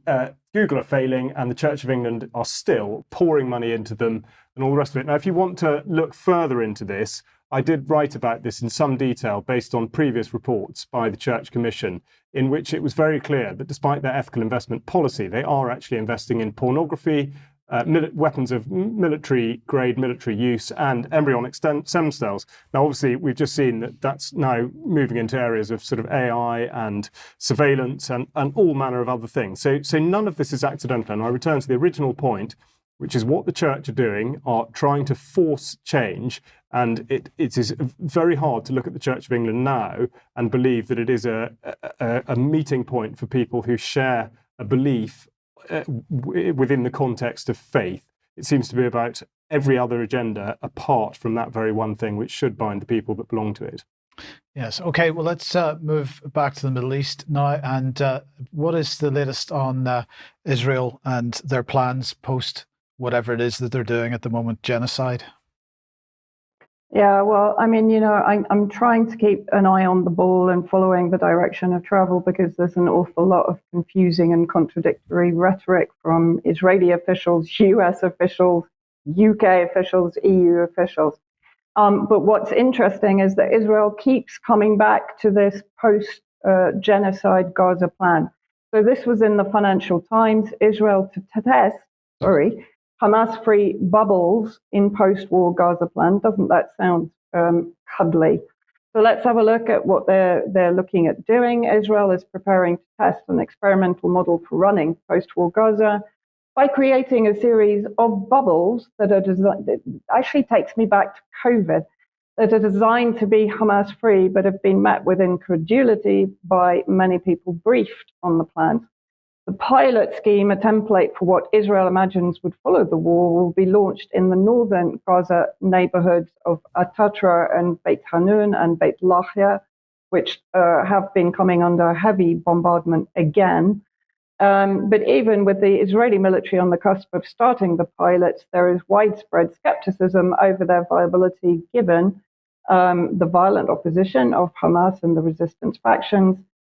Google are failing and the Church of England are still pouring money into them and all the rest of it. Now, if you want to look further into this, I did write about this in some detail based on previous reports by the Church Commission, in which it was very clear that despite their ethical investment policy, they are actually investing in pornography, weapons of military-grade military use, and embryonic stem cells. Now, obviously, we've just seen that that's now moving into areas of sort of AI and surveillance and all manner of other things. So none of this is accidental. And I return to the original point, which is what the church are doing, are trying to force change. And it is very hard to look at the Church of England now and believe that it is a meeting point for people who share a belief within the context of faith. It seems to be about every other agenda apart from that very one thing which should bind the people that belong to it. Yes. Okay. Well, let's move back to the Middle East now. And what is the latest on Israel and their plans post whatever it is that they're doing at the moment, genocide? Yeah, well, I mean, I'm trying to keep an eye on the ball and following the direction of travel because there's an awful lot of confusing and contradictory rhetoric from Israeli officials, US officials, UK officials, EU officials. But what's interesting is that Israel keeps coming back to this post-genocide Gaza plan. So this was in the Financial Times, Israel to test, Hamas-free bubbles in post-war Gaza plan. Doesn't that sound cuddly? So let's have a look at what they're looking at doing. Israel is preparing to test an experimental model for running post-war Gaza by creating a series of bubbles that are designed. It actually takes me back to COVID, that are designed to be Hamas-free, but have been met with incredulity by many people briefed on the plan. The pilot scheme, a template for what Israel imagines would follow the war, will be launched in the northern Gaza neighborhoods of Atatra and Beit Hanun and Beit Lahia, which have been coming under heavy bombardment again. But even with the Israeli military on the cusp of starting the pilots, there is widespread skepticism over their viability given the violent opposition of Hamas and the resistance factions,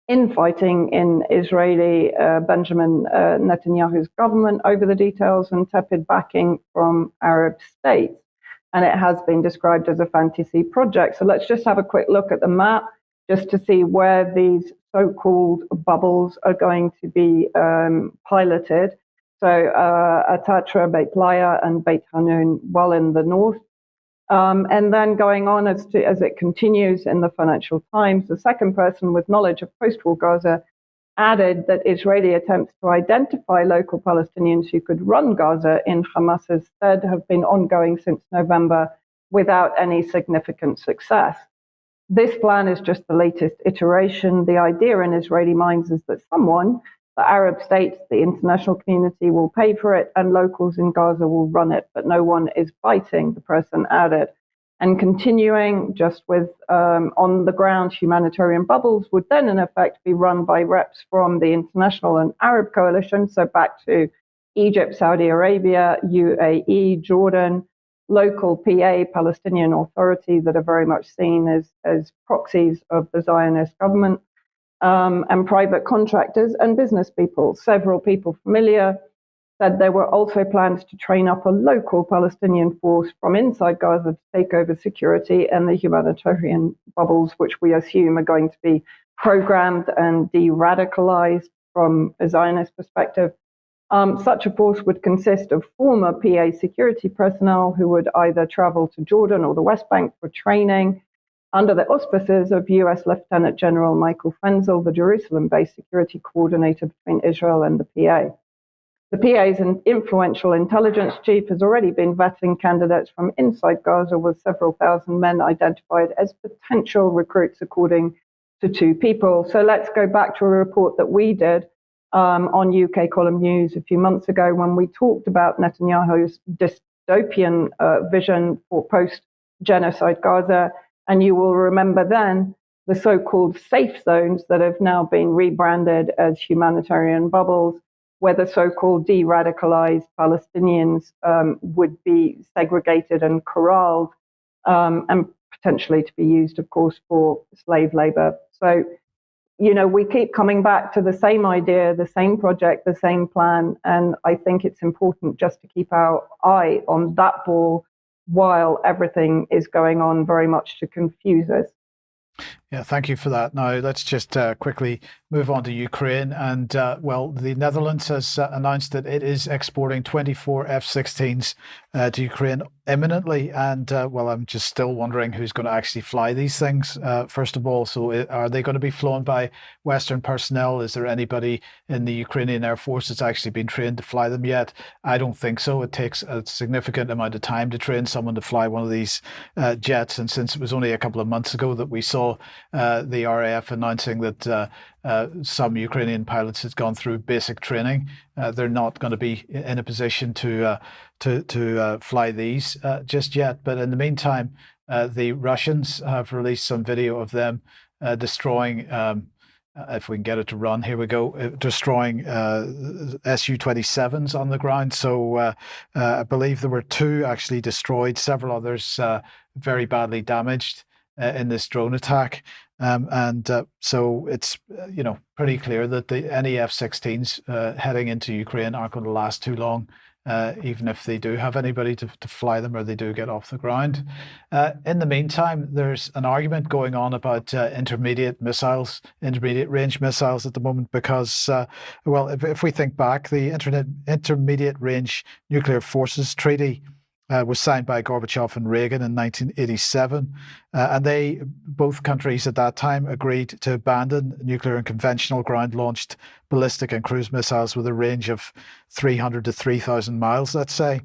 infighting in Israeli Benjamin Netanyahu's government over the details, and tepid backing from Arab states. And it has been described as a fantasy project. So let's just have a quick look at the map just to see where these so-called bubbles are going to be piloted. So Atatra, Beit Lahia, and Beit Hanun, well in the north. And then going on as it continues in the Financial Times, the second person with knowledge of post-war Gaza added that Israeli attempts to identify local Palestinians who could run Gaza in Hamas's stead have been ongoing since November without any significant success. This plan is just the latest iteration. The idea in Israeli minds is that someone, the Arab states, the international community, will pay for it and locals in Gaza will run it, but no one is biting, the person added. And continuing just with on the ground humanitarian bubbles would then in effect be run by reps from the international and Arab coalition. So back to Egypt, Saudi Arabia, UAE, Jordan, local PA, Palestinian Authority, that are very much seen as proxies of the Zionist government, and private contractors and business people. Several people familiar said there were also plans to train up a local Palestinian force from inside Gaza to take over security and the humanitarian bubbles, which we assume are going to be programmed and de-radicalized from a Zionist perspective. Such a force would consist of former PA security personnel who would either travel to Jordan or the West Bank for training under the auspices of US Lieutenant General Michael Frenzel, the Jerusalem-based security coordinator between Israel and the PA. The PA's influential intelligence chief has already been vetting candidates from inside Gaza, with several thousand men identified as potential recruits, according to two people. So let's go back to a report that we did on UK Column News a few months ago when we talked about Netanyahu's dystopian vision for post-genocide Gaza. And you will remember then the so-called safe zones that have now been rebranded as humanitarian bubbles, where the so-called de-radicalized Palestinians would be segregated and corralled, and potentially to be used, of course, for slave labor. So, we keep coming back to the same idea, the same project, the same plan. And I think it's important just to keep our eye on that ball while everything is going on very much to confuse us. Yeah, thank you for that. Now, let's just quickly move on to Ukraine. And, the Netherlands has announced that it is exporting 24 F-16s to Ukraine imminently. And, I'm just still wondering who's going to actually fly these things, first of all. So are they going to be flown by Western personnel? Is there anybody in the Ukrainian Air Force that's actually been trained to fly them yet? I don't think so. It takes a significant amount of time to train someone to fly one of these jets. And since it was only a couple of months ago that we saw the RAF announcing that some Ukrainian pilots had gone through basic training, they're not going to be in a position to fly these just yet. But in the meantime, the Russians have released some video of them destroying, if we can get it to run, here we go, destroying Su-27s on the ground. So I believe there were 2 actually destroyed, several others very badly damaged in this drone attack. So it's pretty clear that any F-16s heading into Ukraine aren't going to last too long, even if they do have anybody to fly them or they do get off the ground. In the meantime, there's an argument going on about intermediate range missiles at the moment because, if we think back, the Intermediate Range Nuclear Forces Treaty was signed by Gorbachev and Reagan in 1987. And both countries at that time agreed to abandon nuclear and conventional ground-launched ballistic and cruise missiles with a range of 300 to 3,000 miles, let's say.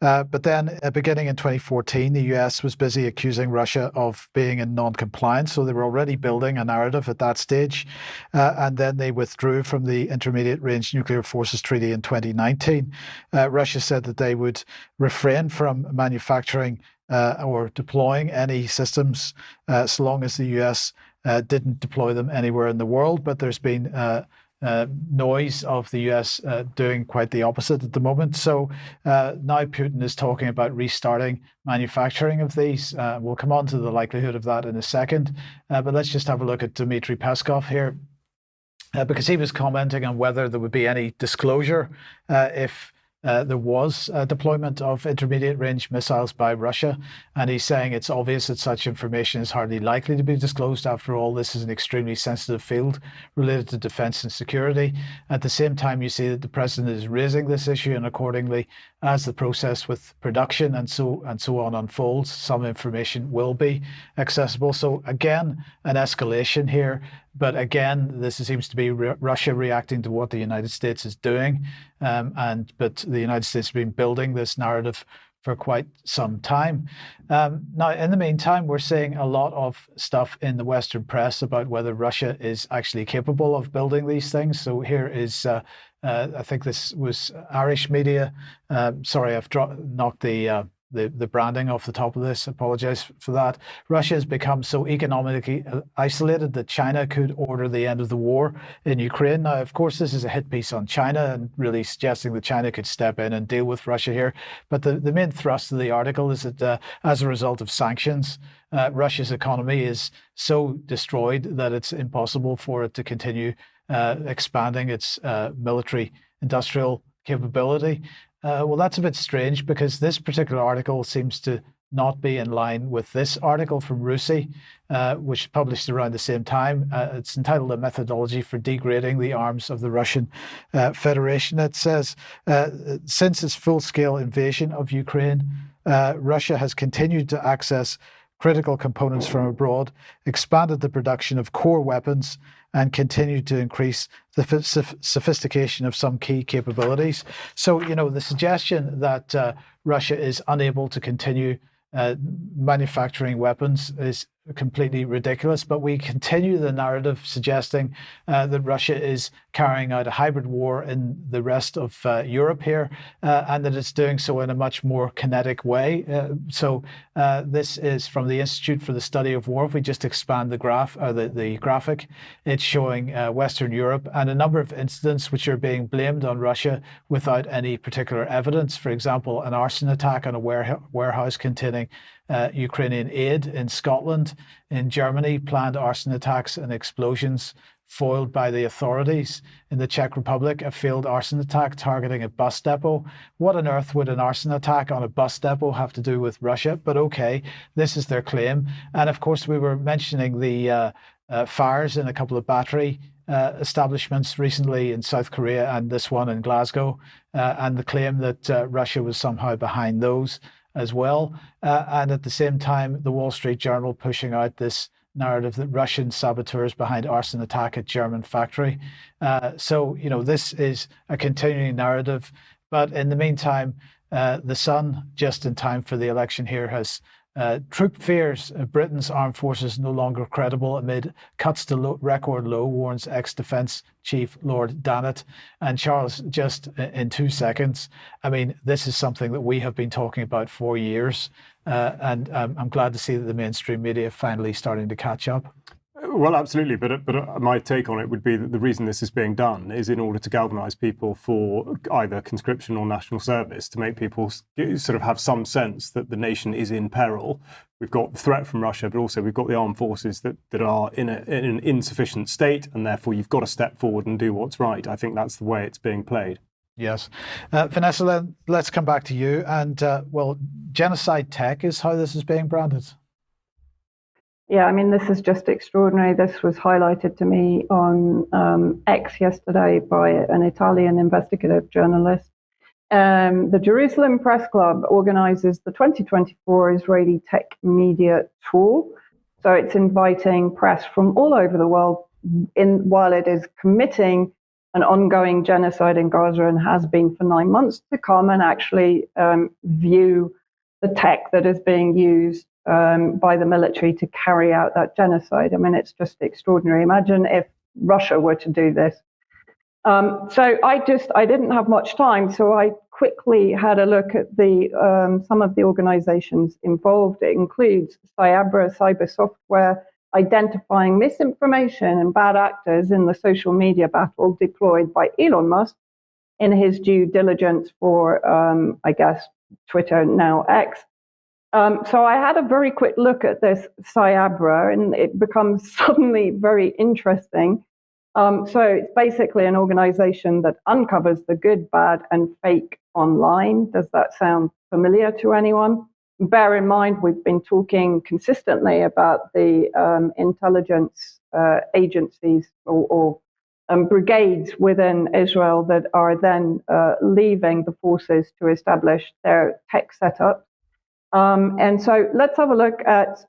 But then beginning in 2014, the US was busy accusing Russia of being in non-compliance. So they were already building a narrative at that stage. And then they withdrew from the Intermediate Range Nuclear Forces Treaty in 2019. Russia said that they would refrain from manufacturing or deploying any systems so long as the US didn't deploy them anywhere in the world. But there's been noise of the US doing quite the opposite at the moment. So now Putin is talking about restarting manufacturing of these. We'll come on to the likelihood of that in a second. But let's just have a look at Dmitry Peskov here, because he was commenting on whether there would be any disclosure if there was a deployment of intermediate range missiles by Russia. And he's saying it's obvious that such information is hardly likely to be disclosed. After all, this is an extremely sensitive field related to defense and security. At the same time, you see that the president is raising this issue, and accordingly, as the process with production and so on unfolds, some information will be accessible. So again, an escalation here. But again, this seems to be Russia reacting to what the United States is doing. But the United States has been building this narrative for quite some time. Now, in the meantime, we're seeing a lot of stuff in the Western press about whether Russia is actually capable of building these things. So here is, I think this was Irish media. Sorry, I've knocked the the branding off the top of this. Apologize for that. Russia has become so economically isolated that China could order the end of the war in Ukraine. Now, of course, this is a hit piece on China and really suggesting that China could step in and deal with Russia here. But the main thrust of the article is that as a result of sanctions, Russia's economy is so destroyed that it's impossible for it to continue expanding its military industrial capability. Well, that's a bit strange because this particular article seems to not be in line with this article from Rusi, which published around the same time. It's entitled "A Methodology for Degrading the Arms of the Russian Federation." It says, since its full-scale invasion of Ukraine, Russia has continued to access critical components from abroad, expanded the production of core weapons, and continued to increase the sophistication of some key capabilities. So, the suggestion that Russia is unable to continue manufacturing weapons is completely ridiculous, but we continue the narrative suggesting that Russia is carrying out a hybrid war in the rest of Europe here, and that it's doing so in a much more kinetic way. So this is from the Institute for the Study of War. If we just expand the graphic, it's showing Western Europe and a number of incidents which are being blamed on Russia without any particular evidence. For example, an arson attack on a warehouse containing Ukrainian aid in Scotland. In Germany, planned arson attacks and explosions foiled by the authorities. In the Czech Republic, a failed arson attack targeting a bus depot. What on earth would an arson attack on a bus depot have to do with Russia? But okay, this is their claim. And of course, we were mentioning the fires in a couple of battery establishments recently in South Korea and this one in Glasgow, and the claim that Russia was somehow behind those as well. And at the same time, the Wall Street Journal pushing out this narrative that Russian saboteurs behind arson attack at German factory. So, this is a continuing narrative. But in the meantime, the Sun, just in time for the election here, has troop fears Britain's armed forces no longer credible amid cuts to record low, warns ex-defence chief Lord Dannatt. And Charles, just in 2 seconds, I mean, this is something that we have been talking about for years, and I'm glad to see that the mainstream media finally starting to catch up. Well, absolutely, but my take on it would be that the reason this is being done is in order to galvanise people for either conscription or national service, to make people sort of have some sense that the nation is in peril. We've got the threat from Russia, but also we've got the armed forces that are in an insufficient state, and therefore you've got to step forward and do what's right. I think that's the way it's being played. Yes. Vanessa, let's come back to you. And, genocide tech is how this is being branded. Yeah, I mean, this is just extraordinary. This was highlighted to me on X yesterday by an Italian investigative journalist. The Jerusalem Press Club organizes the 2024 Israeli Tech Media Tour. So it's inviting press from all over the world while it is committing an ongoing genocide in Gaza and has been for 9 months to come and actually view the tech that is being used by the military to carry out that genocide. I mean, it's just extraordinary. Imagine if Russia were to do this. So I didn't have much time, so I quickly had a look at some of the organizations involved. It includes Cyabra Cyber Software, identifying misinformation and bad actors in the social media battle deployed by Elon Musk in his due diligence for, Twitter, now X. So I had a very quick look at this Cyabra, and it becomes suddenly very interesting. So it's basically an organization that uncovers the good, bad, and fake online. Does that sound familiar to anyone? Bear in mind, we've been talking consistently about the intelligence agencies or brigades within Israel that are then leaving the forces to establish their tech setup. And so let's have a look at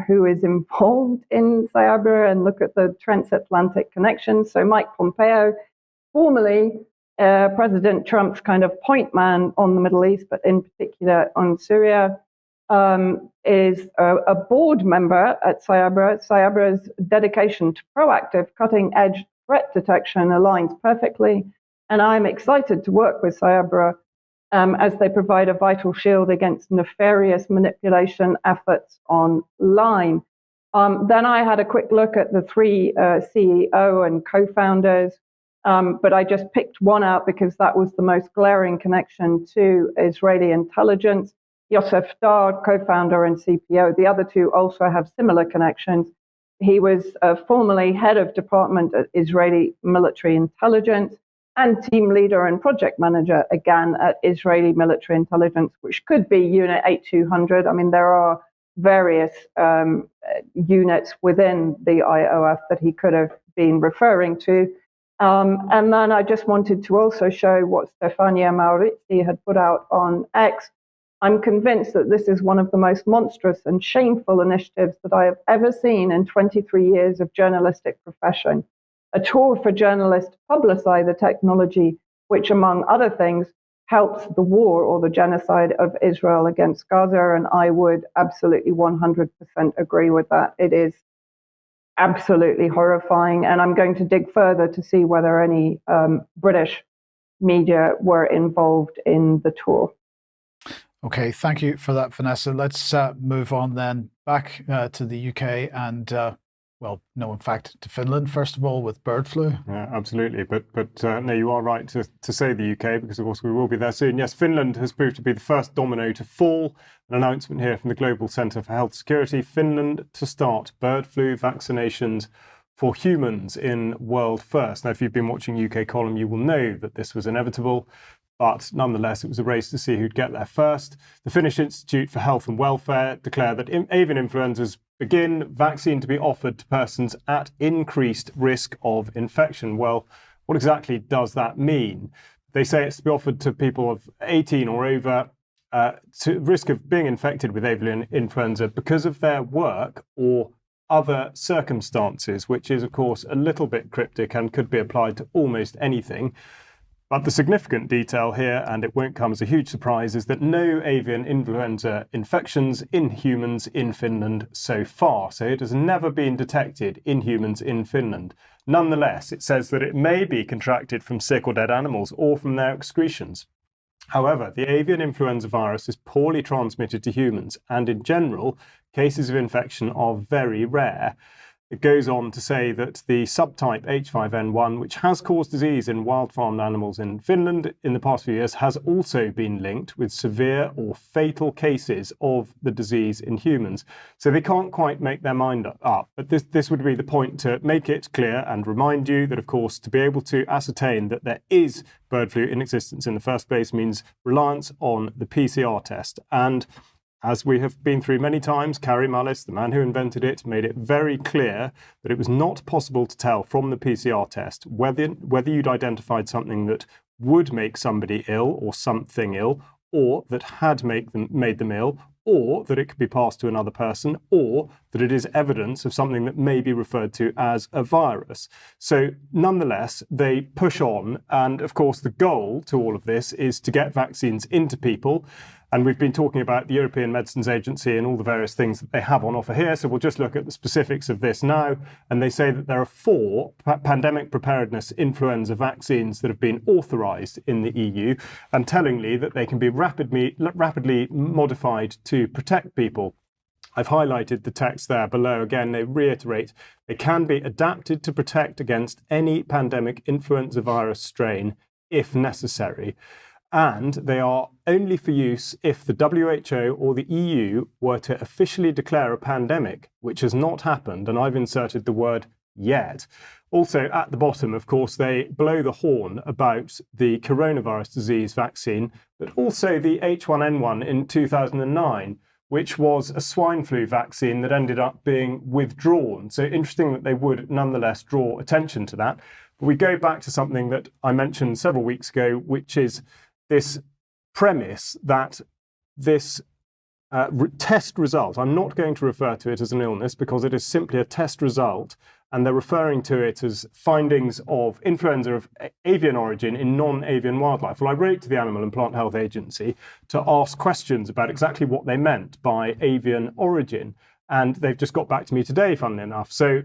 who is involved in Cyabra and look at the transatlantic connections. So Mike Pompeo, formerly President Trump's kind of point man on the Middle East, but in particular on Syria, is a board member at Cyabra. Cyabra's dedication to proactive, cutting-edge threat detection aligns perfectly. And I'm excited to work with Cyabra as they provide a vital shield against nefarious manipulation efforts online. Then I had a quick look at the three CEO and co-founders, but I just picked one out because that was the most glaring connection to Israeli intelligence. Yosef Dard, co-founder and CPO. The other two also have similar connections. He was formerly head of department at Israeli military intelligence and team leader and project manager, again, at Israeli military intelligence, which could be Unit 8200. I mean, there are various units within the IOF that he could have been referring to. And then I just wanted to also show what Stefania Maurizi had put out on X. I'm convinced that this is one of the most monstrous and shameful initiatives that I have ever seen in 23 years of journalistic profession. A tool for journalists to publicize the technology, which, among other things, helps the war or the genocide of Israel against Gaza. And I would absolutely 100% agree with that. It is absolutely horrifying. And I'm going to dig further to see whether any British media were involved in the tour. Okay, thank you for that, Vanessa. Let's move on then back to the UK and, in fact, to Finland, first of all, with bird flu. Yeah, absolutely. But no, you are right to say the UK, because, of course, we will be there soon. Yes, Finland has proved to be the first domino to fall. An announcement here from the Global Centre for Health Security. Finland to start bird flu vaccinations for humans in world first. Now, if you've been watching UK Column, you will know that this was inevitable. But nonetheless, it was a race to see who'd get there first. The Finnish Institute for Health and Welfare declared that avian influenzas begin vaccine to be offered to persons at increased risk of infection. Well, what exactly does that mean? They say it's to be offered to people of 18 or over to risk of being infected with avian influenza because of their work or other circumstances, which is, of course, a little bit cryptic and could be applied to almost anything. But the significant detail here, and it won't come as a huge surprise, is that no avian influenza infections in humans in Finland so far. So it has never been detected in humans in Finland. Nonetheless, it says that it may be contracted from sick or dead animals or from their excretions. However, the avian influenza virus is poorly transmitted to humans, and in general, cases of infection are very rare. It goes on to say that the subtype H5N1, which has caused disease in wild farmed animals in Finland in the past few years, has also been linked with severe or fatal cases of the disease in humans. So they can't quite make their mind up. But this would be the point to make it clear and remind you that, of course, to be able to ascertain that there is bird flu in existence in the first place means reliance on the PCR test. And as we have been through many times, Kari Mallis, the man who invented it, made it very clear that it was not possible to tell from the PCR test whether you'd identified something that would make somebody ill or something ill, or that had made them ill, or that it could be passed to another person, or that it is evidence of something that may be referred to as a virus. So nonetheless, they push on. And of course, the goal to all of this is to get vaccines into people. And we've been talking about the European Medicines Agency and all the various things that they have on offer here. So we'll just look at the specifics of this now. And they say that there are 4 pandemic preparedness influenza vaccines that have been authorized in the EU, and tellingly that they can be rapidly modified to protect people. I've highlighted the text there below. Again, they reiterate they can be adapted to protect against any pandemic influenza virus strain if necessary. And they are only for use if the WHO or the EU were to officially declare a pandemic, which has not happened, and I've inserted the word yet. Also, at the bottom, of course, they blow the horn about the coronavirus disease vaccine, but also the H1N1 in 2009, which was a swine flu vaccine that ended up being withdrawn. So interesting that they would nonetheless draw attention to that. But we go back to something that I mentioned several weeks ago, which is this premise that this test result, I'm not going to refer to it as an illness because it is simply a test result, and they're referring to it as findings of influenza of avian origin in non-avian wildlife. Well, I wrote to the Animal and Plant Health Agency to ask questions about exactly what they meant by avian origin, and they've just got back to me today, funnily enough. So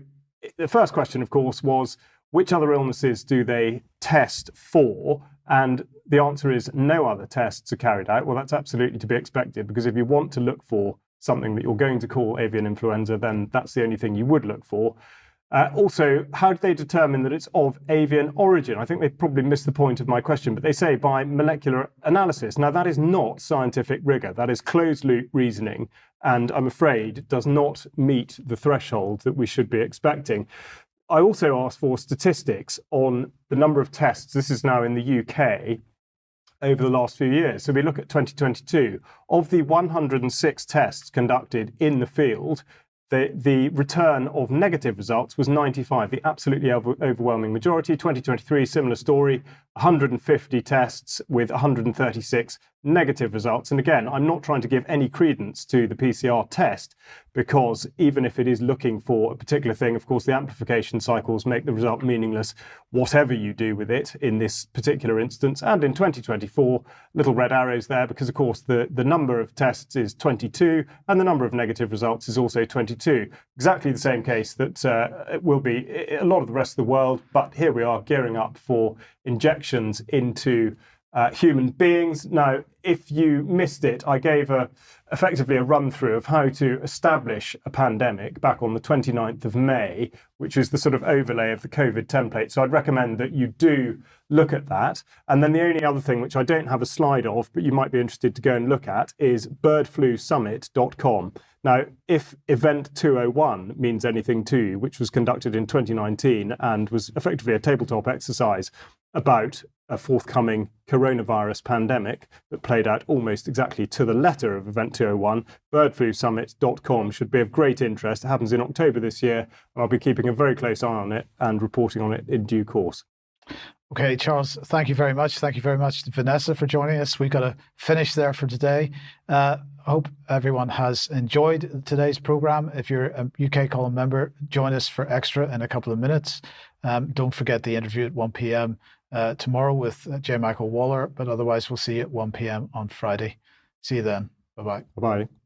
the first question, of course, was which other illnesses do they test for? And the answer is no other tests are carried out. Well, that's absolutely to be expected, because if you want to look for something that you're going to call avian influenza, then that's the only thing you would look for. Also, how do they determine that it's of avian origin? I think they probably missed the point of my question, but they say by molecular analysis. Now, that is not scientific rigor. That is closed-loop reasoning, and I'm afraid does not meet the threshold that we should be expecting. I also asked for statistics on the number of tests. This is now in the UK over the last few years. So we look at 2022. Of the 106 tests conducted in the field, the return of negative results was 95, the absolutely overwhelming majority. 2023, similar story, 150 tests with 136 negative results. And again, I'm not trying to give any credence to the PCR test, because even if it is looking for a particular thing, of course, the amplification cycles make the result meaningless, whatever you do with it in this particular instance. And in 2024, little red arrows there, because of course the number of tests is 22 and the number of negative results is also 22. Exactly the same case that it will be a lot of the rest of the world, but here we are gearing up for injections into human beings. Now, if you missed it, I gave effectively a run through of how to establish a pandemic back on the 29th of May, which is the sort of overlay of the COVID template. So I'd recommend that you do look at that. And then the only other thing, which I don't have a slide of, but you might be interested to go and look at, is birdflusummit.com. Now, if Event 201 means anything to you, which was conducted in 2019 and was effectively a tabletop exercise about a forthcoming coronavirus pandemic that played out almost exactly to the letter of Event 201, birdflusummit.com should be of great interest. It happens in October this year, and I'll be keeping a very close eye on it and reporting on it in due course. Okay, Charles, thank you very much. Thank you very much to Vanessa for joining us. We've got to finish there for today. I hope everyone has enjoyed today's program. If you're a UK Column member, join us for Extra in a couple of minutes. Don't forget the interview at 1 p.m. Tomorrow with J. Michael Waller, but otherwise we'll see you at 1 p.m. on Friday. See you then. Bye-bye. Bye-bye.